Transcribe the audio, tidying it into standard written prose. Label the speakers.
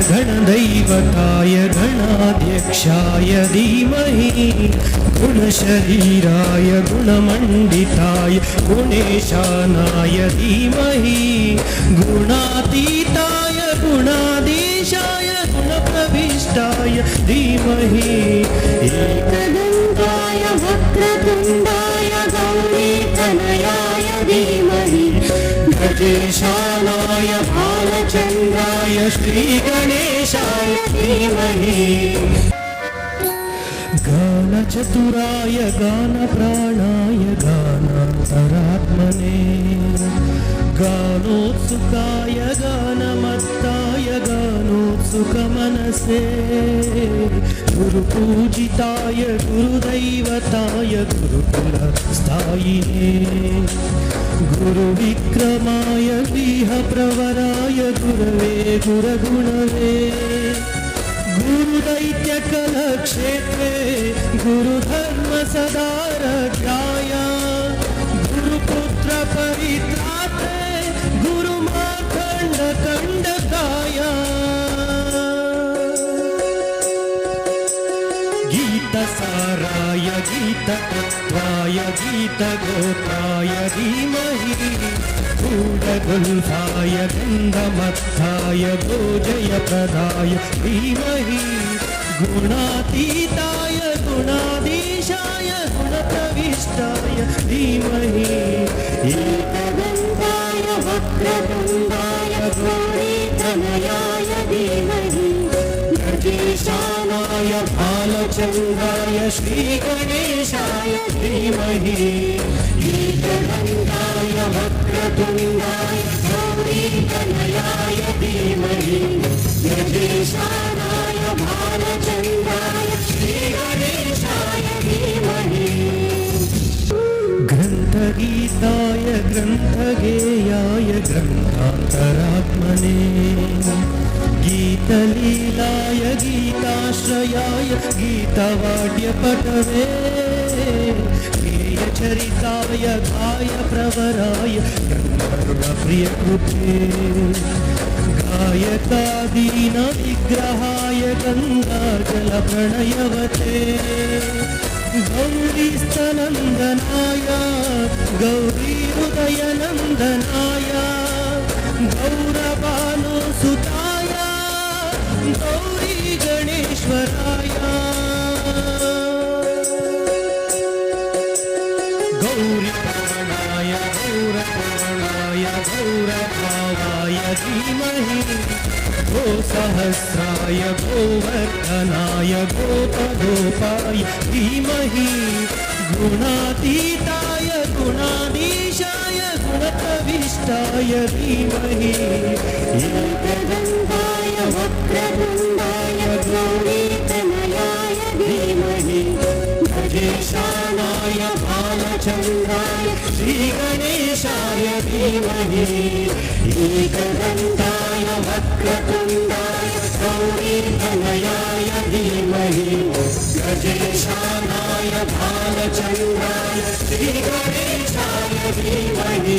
Speaker 1: गणदैवताय गणाध्यक्षाय धीमहि गुणशरीराय गुणमण्डिताय गुणेशानाय धीमहि गुणातीताय गुणाधीशाय गुणप्रविष्टाय धीमहि
Speaker 2: एकदन्ताय वक्रतुण्डाय गौरीतनयाय धीमहि
Speaker 1: गजेशानाय भालचन्द्राय श्रीगणेशाय धीमहि गानचतुराय गानप्राणाय गानान्तरात्मने गानोत्सुकाय गानमत्ताय गानोत्सुकमनसे गुरुपूजिताय गुरुदैवताय गुरुकुलस्थायिने गुरुविक्रमाय गृहप्रवराय गुरवे गुरगुणवे गुरुदैत्यकलक्षेत्रे गुरुधर्मसदारथ्याय गुरुपुत्रपरित्रात्रे गुरुमार्तण्डकण्डकाय गीतसाराय गीततत्त्वाय गीतगोत्राय धीमहि गूढगुल्फाय गन्धमत्थाय गोजयप्रदाय धीमहि गुणातीताय गुणाधीशाय गुणप्रविष्टाय धीमहि
Speaker 2: एकदन्ताय वक्रतुण्डाय गौरीतनयाय धीमहि
Speaker 1: गजेशानाय भालचन्द्राय श्रीगणेशाय धीमहि एकदन्ताय वक्रतुण्डाय गौरीतनयाय धीमहि गजेशानाय भालचन्द्राय श्रीगणेशाय धीमहि ग्रन्थगीताय ग्रन्थगेयाय ग्रन्थान्तरात्मने गीतलीलाय गीताश्रयाय गीतवाद्यपटवे गेयचरिताय गायप्रवराय गन्धर्वप्रियकृते गायकादीनविग्रहाय गङ्गाजलप्रणयवते गौरीस्तनन्दनाय गौरीहृदयनन्दनाय गौरवानुसुताय गौरी गणेश्वराय गौरीपूर्णाय गौरपूर्णाय गौरभावाय धीमहि गोसहस्राय गोवर्धनाय गोपगोपाय धीमहि गुणातीताय गुणाधीशाय गुणप्रविष्टाय धीमहि
Speaker 2: एकदन्ताय वक्रतुण्डाय गौरीतनयाय धीमहि
Speaker 1: गजेशानाय भालचन्द्राय श्रीगणेशाय धीमहि एकदन्ताय वक्रतुण्डाय गौरीतनयाय धीमहि गजेशानाय भालचन्द्राय श्रीगणेशाय धीमहि